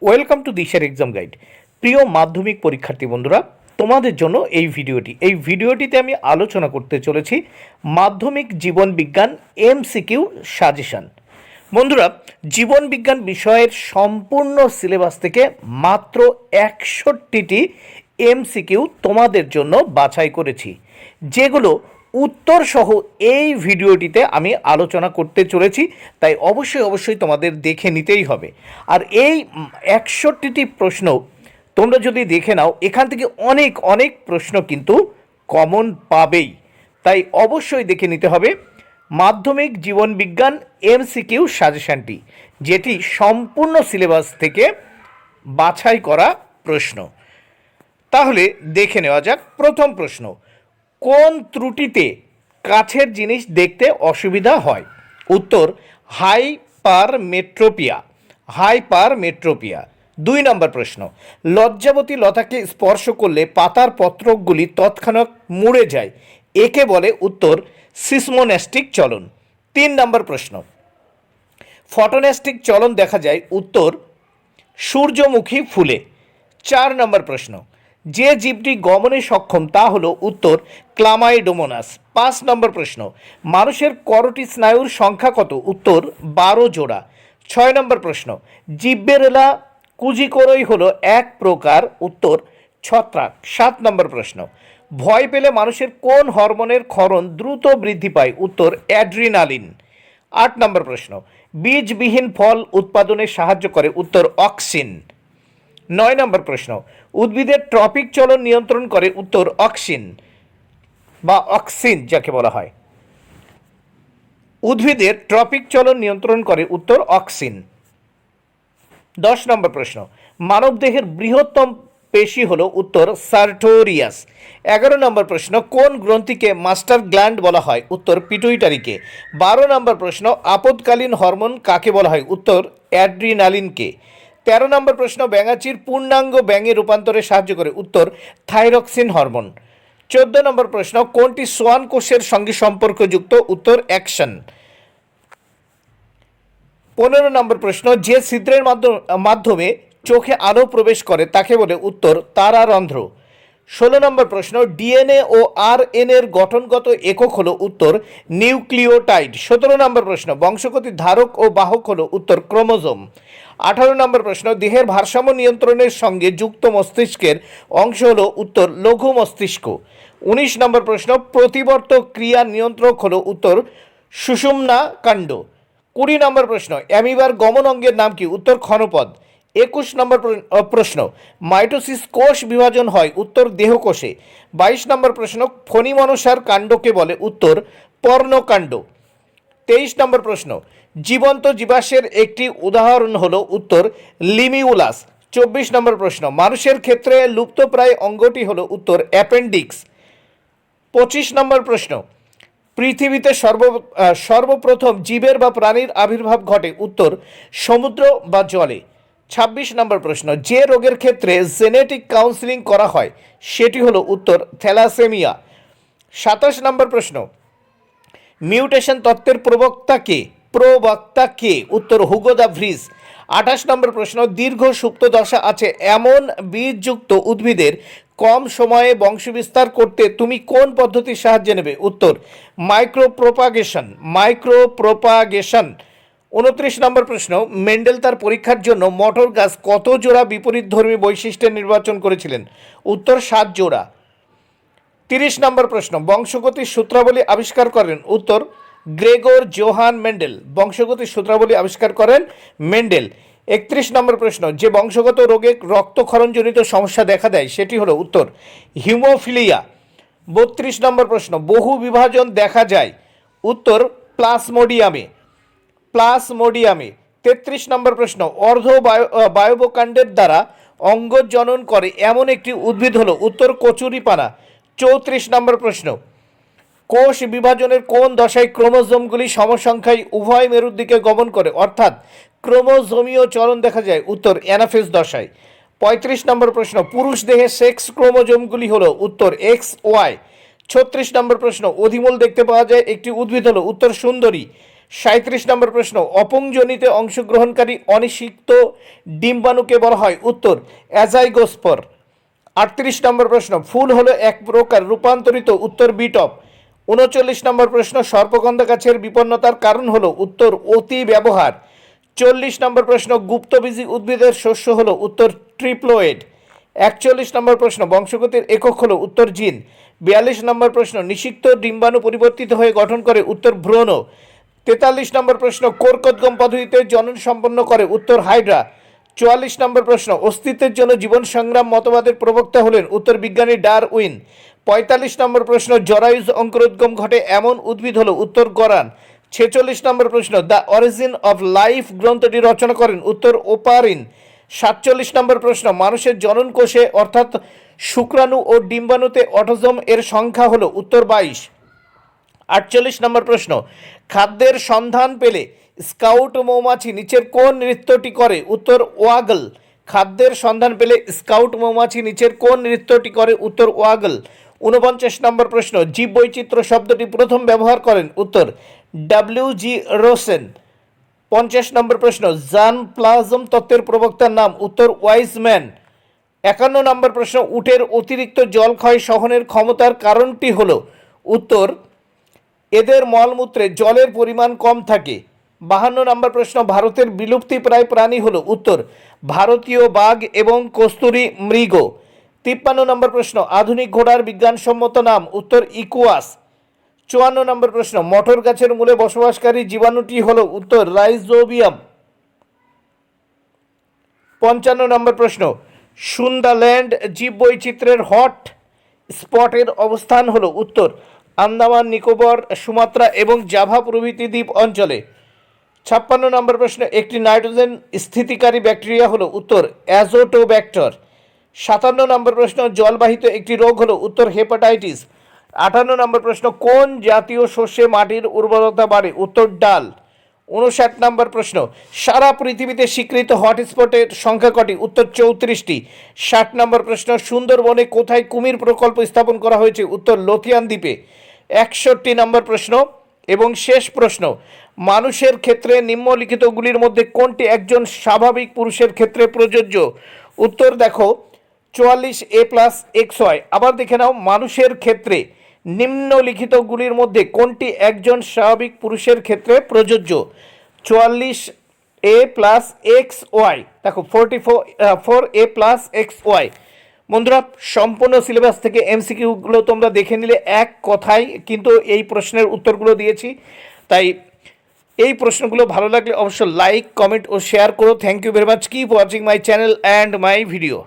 Welcome to দিশার exam guide. প্রিয় মাধ্যমিক পরীক্ষার্থী বন্ধুরা, তোমাদের জন্য এই ভিডিওটিতে আমি আলোচনা করতে চলেছি মাধ্যমিক জীবন বিজ্ঞান এমসিকিউ সাজেশন। বন্ধুরা, জীবন বিজ্ঞান বিষয়ের সম্পূর্ণ সিলেবাস থেকে মাত্র 61টি এমসিকিউ তোমাদের জন্য বাছাই করেছি, যেগুলো উত্তর সহ এই ভিডিওটিতে আমি আলোচনা করতে চলেছি। তাই অবশ্যই তোমাদের দেখে নিতেই হবে। আর এই 61টি প্রশ্ন তোমরা যদি দেখে নাও, এখান থেকে অনেক প্রশ্ন কিন্তু কমন পাবেই। তাই অবশ্যই দেখে নিতে হবে মাধ্যমিক জীবন বিজ্ঞান এমসিকিউ সাজেশনটি, যেটি সম্পূর্ণ সিলেবাস থেকে বাছাই করা প্রশ্ন। তাহলে দেখে নেওয়া যাক প্রথম প্রশ্ন। কোন ত্রুটিতে কাছের জিনিস দেখতে অসুবিধা হয়? উত্তর হাইপারমেট্রোপিয়া। 2 নম্বর প্রশ্ন। লজ্জাবতী লতাকে স্পর্শ করলে পাতার পত্রকগুলি তৎক্ষণাৎ মুড়ে যায়, একে বলে? উত্তর সিসমোন্যাস্টিক চলন। 3 নম্বর প্রশ্ন। ফটোন্যাস্টিক চলন দেখা যায়? উত্তর সূর্যমুখী ফুলে। 4 নম্বর প্রশ্ন। যে জীবটি গমনে সক্ষম তা হলো? উত্তর ক্লামাইডোমোনাস। 5 নম্বর প্রশ্ন। মানুষের করোটি স্নায়ুর সংখ্যা কত? উত্তর 12 জোড়া। 6 নম্বর প্রশ্ন। জিব্বেরেলা কুজিকোরই হলো এক প্রকার? উত্তর ছত্রাক। 7 নম্বর প্রশ্ন। ভয় পেলে মানুষের কোন হরমোনের ক্ষরণ দ্রুত বৃদ্ধি পায়? উত্তর অ্যাড্রিনালিন। 8 নম্বর প্রশ্ন। বীজবিহীন ফল উৎপাদনে সাহায্য করে? উত্তর অক্সিন। 9 নম্বর প্রশ্ন। উদ্ভিদের ট্রপিক চলন নিয়ন্ত্রণ করে? উত্তর অক্সিন বা অক্সিন যাকে বলা হয়। উদ্ভিদের ট্রপিক চলন নিয়ন্ত্রণ করে? উত্তর অক্সিন। 10 নম্বর প্রশ্ন। মানবদেহের বৃহত্তম পেশি হলো? উত্তর সার্টোরিয়াস। 11 নম্বর প্রশ্ন। কোন গ্রন্থিকে মাস্টার গ্ল্যান্ড বলা হয়? উত্তর পিটুইটারিকে। 12 নম্বর প্রশ্ন। আপদকালীন হরমোন কাকে বলা হয়? উত্তর অ্যাড্রিনালিনকে। 13 নম্বর প্রশ্ন। ব্যাঙাচির পূর্ণাঙ্গ ব্যাঙে রূপান্তরে সাহায্য করে? উত্তর থাইরক্সিন হরমোন। 14 নম্বর প্রশ্ন। কোনটি সোয়ান কোষের সঙ্গে সম্পর্কযুক্ত? উত্তর অ্যাকশন। 15 নম্বর প্রশ্ন। যে ছিদ্রের মাধ্যমে চোখে আলো প্রবেশ করে তাকে বলে? উত্তর তারারন্ধ্র। 16 নম্বর প্রশ্ন। ডিএনএ ও আরএনএর গঠনগত একক হলো? উত্তর নিউক্লিওটাইড। 17 নম্বর প্রশ্ন। বংশগতির ধারক ও বাহক হলো? উত্তর ক্রোমোজোম। 18 নম্বর প্রশ্ন। দেহের ভারসাম্য নিয়ন্ত্রণের সঙ্গে যুক্ত মস্তিষ্কের অংশ হলো? উত্তর লঘু মস্তিষ্ক। 19 নম্বর প্রশ্ন। প্রতিবর্ত ক্রিয়া নিয়ন্ত্রক হলো? উত্তর সুষুম্না কাণ্ড। 20 নম্বর প্রশ্ন। অ্যামিবার গমন অঙ্গের নাম কি? উত্তর ক্ষণপদ। 21 নম্বর প্রশ্ন। মাইটোসিস কোষ বিভাজন হয়? উত্তর দেহকোষে। 22 নম্বর প্রশ্ন। ফণিমনসার কাণ্ডকে বলে? উত্তর পর্ণকাণ্ড। 23 নম্বর প্রশ্ন। জীবন্ত জীবাশ্মের একটি উদাহরণ হলো? উত্তর লিমিউলাস। 24 নম্বর প্রশ্ন। মানুষের ক্ষেত্রে লুপ্তপ্রায় অঙ্গটি হলো? উত্তর অ্যাপেন্ডিক্স। 25 নম্বর প্রশ্ন। পৃথিবীতে সর্বপ্রথম জীবের বা প্রাণীর আবির্ভাব ঘটে? উত্তর সমুদ্র বা জলে। 26 নম্বর প্রশ্ন। যে রোগের ক্ষেত্রে জেনেটিক কাউন্সিলিং করা হয় সেটি হলো? উত্তর থ্যালাসেমিয়া। 27 নম্বর প্রশ্ন। মিউটেশন তত্ত্বের প্রবক্তা কে? উত্তর হুগো দ্য ভ্রিস। 28 নম্বর প্রশ্ন। দীর্ঘ সুপ্ত দশা আছে এমন বীজযুক্ত উদ্ভিদের কম সময়ে বংশবিস্তার করতে তুমি কোন পদ্ধতির সাহায্য নেবে? উত্তর মাইক্রোপ্রোপাগেশন। 29 নম্বর প্রশ্ন। মেন্ডেল তার পরীক্ষার জন্য মটর গাছ কত জোড়া বিপরীতধর্মী বৈশিষ্ট্যের নির্বাচন করেছিলেন? উত্তর 7 জোড়া। 30 নম্বর প্রশ্ন। বংশগতির সূত্রাবলী আবিষ্কার করেন? উত্তর গ্রেগর জোহান মেন্ডেল। বংশগতির সূত্রাবলী আবিষ্কার করেন মেন্ডেল। 31 নম্বর প্রশ্ন। যে বংশগত রোগে রক্তক্ষরণজনিত সমস্যা দেখা দেয় সেটি হলো? উত্তর হিমোফিলিয়া। 32 নম্বর প্রশ্ন। বহু বিভাজন দেখা যায়? উত্তর প্লাজমোডিয়ামে। 33 নম্বর প্রশ্ন। বায়বকাণ্ডের দ্বারা অঙ্গজনন করে এমন একটি উদ্ভিদ হলো? উত্তর কচুরিপানা। 34 নম্বর প্রশ্ন। কোষ বিভাজনের কোন দশায় ক্রোমোজোমগুলি সমসংখ্যায় উভয় মেরুর দিকে গমন করে, অর্থাৎ ক্রোমোজোমীয় চলন দেখা যায়? উত্তর অ্যানাফেজ দশায়। 35 নম্বর প্রশ্ন। পুরুষ দেহে সেক্স ক্রোমোজোমগুলি হলো? উত্তর XY। 36 নম্বর প্রশ্ন। অধিমূল দেখতে পাওয়া যায় একটি উদ্ভিদ হলো? উত্তর সুন্দরী। 37 নম্বর প্রশ্ন, অপুংজনিতে অংশগ্রহণকারী অনিষিক্ত ডিম্বাণুকে বলা হয়? উত্তর অ্যাজাইগোস্পর। 38 নম্বর প্রশ্ন, ফুল হলো এক প্রকার রূপান্তরিত? উত্তর বিটপ। 39 নম্বর প্রশ্ন, সর্পগন্ধা গাছের বিপন্নতার কারণ হলো? উত্তর অতি ব্যবহার। 40 নম্বর প্রশ্ন, গুপ্তবীজী উদ্ভিদের শস্য হলো? উত্তর ট্রিপ্লোয়েড। 41 নম্বর প্রশ্ন, বংশগতির একক হলো? উত্তর জিন। 42 নম্বর প্রশ্ন, নিষিক্ত ডিম্বাণু পরিবর্তিত হয়ে গঠন করে? উত্তর ভ্রূণ। 43 নম্বর প্রশ্ন, কোরকোদ্গম পদ্ধতিতে জনন সম্পন্ন করে? উত্তর হাইড্রা। 44 নম্বর প্রশ্ন, অস্তিত্বের জন্য জীবন সংগ্রাম মতবাদের প্রবক্তা হলেন? উত্তর বিজ্ঞানী ডারউইন। 45 নম্বর প্রশ্ন, জরায়ুজ অঙ্কুরোদ্গম ঘটে এমন উদ্ভিদ হলো? উত্তর গরান। 46 নম্বর প্রশ্ন, দ্য অরিজিন অফ লাইফ গ্রন্থটি রচনা করেন? উত্তর ওপারিন। 47 নম্বর প্রশ্ন, মানুষের জনন কোষে অর্থাৎ শুক্রাণু ও ডিম্বাণুতে অটোজোম এর সংখ্যা হলো? উত্তর 22। 48 নম্বর প্রশ্ন, খাদ্যের সন্ধান পেলে স্কাউট মৌমাছি নিচের কোন নৃত্যটি করে? উত্তর ওয়াগল। খাদ্যের সন্ধান পেলে স্কাউট মৌমাছি নিচের কোন নৃত্যটি করে? উত্তর ওয়াগল। 49 নম্বর প্রশ্ন, জীববৈচিত্র্য শব্দটি প্রথম ব্যবহার করেন? উত্তর ডব্লিউ.জি. রোসেন। 50 নম্বর প্রশ্ন, জান প্লাজম তত্ত্বের প্রবক্তার নাম? উত্তর ওয়াইজম্যান। 51 নম্বর প্রশ্ন, উটের অতিরিক্ত জলক্ষয় সহনের ক্ষমতার কারণটি হলো? উত্তর এদের মলমূত্রে জলের পরিমাণ কম থাকে। 52 নম্বর প্রশ্ন, ভারতের বিলুপ্তিপ্রায় প্রাণী হলো? উত্তর ভারতীয় বাঘ এবং কস্তুরী মৃগ। 53 নম্বর প্রশ্ন, আধুনিক ঘোড়ার বিজ্ঞানসম্মত নাম? উত্তর ইকুয়াস। 54 নম্বর প্রশ্ন, মটর গাছের মূলে বসবাসকারী জীবাণুটি হলো? উত্তর রাইজোবিয়াম। 55 নম্বর প্রশ্ন, সুন্দাল্যান্ড জীববৈচিত্র্যের হট স্পটের অবস্থান হলো? উত্তর আন্দামান নিকোবর, সুমাত্রা এবং জাভা প্রভৃতি দ্বীপ অঞ্চলে। 56 নম্বর প্রশ্ন, একটি নাইট্রোজেন স্থিতিকারী ব্যাকটেরিয়া হলো? উত্তর অ্যাজোটোব্যাক্টর। 57 নম্বর প্রশ্ন, জলবাহিত একটি রোগ হলো? উত্তর হেপাটাইটিস। 58 নম্বর প্রশ্ন, কোন জাতীয় শস্যে মাটির উর্বরতা বাড়ে? উত্তর ডাল। 59 নম্বর প্রশ্ন, সারা পৃথিবীতে স্বীকৃত হটস্পটের সংখ্যা কটি? উত্তর 34টি। 60 নম্বর প্রশ্ন, সুন্দরবনে কোথায় কুমির প্রকল্প স্থাপন করা হয়েছে? উত্তর লথিয়ান দ্বীপে। 61 নম্বর প্রশ্ন এবং শেষ প্রশ্ন, মানুষের ক্ষেত্রে নিম্নলিখিতগুলির মধ্যে কোনটি একজন স্বাভাবিক পুরুষের ক্ষেত্রে প্রযোজ্য? উত্তর দেখো 44A+XY। আবার দেখে নাও, মানুষের ক্ষেত্রে নিম্নলিখিতগুলির মধ্যে কোনটি একজন স্বাভাবিক পুরুষের ক্ষেত্রে প্রযোজ্য? 44A+XY। দেখো 4A+XY। বন্ধুরা, সম্পূর্ণ সিলেবাস থেকে এমসিকিউগুলো তোমরা দেখে নিলে, এক কথায় কিন্তু এই প্রশ্নের উত্তরগুলো দিয়েছি। তাই এই প্রশ্নগুলো ভালো লাগলে অবশ্যই লাইক, কমেন্ট ও শেয়ার করো। Thank you very much. Keep watching my channel and my video.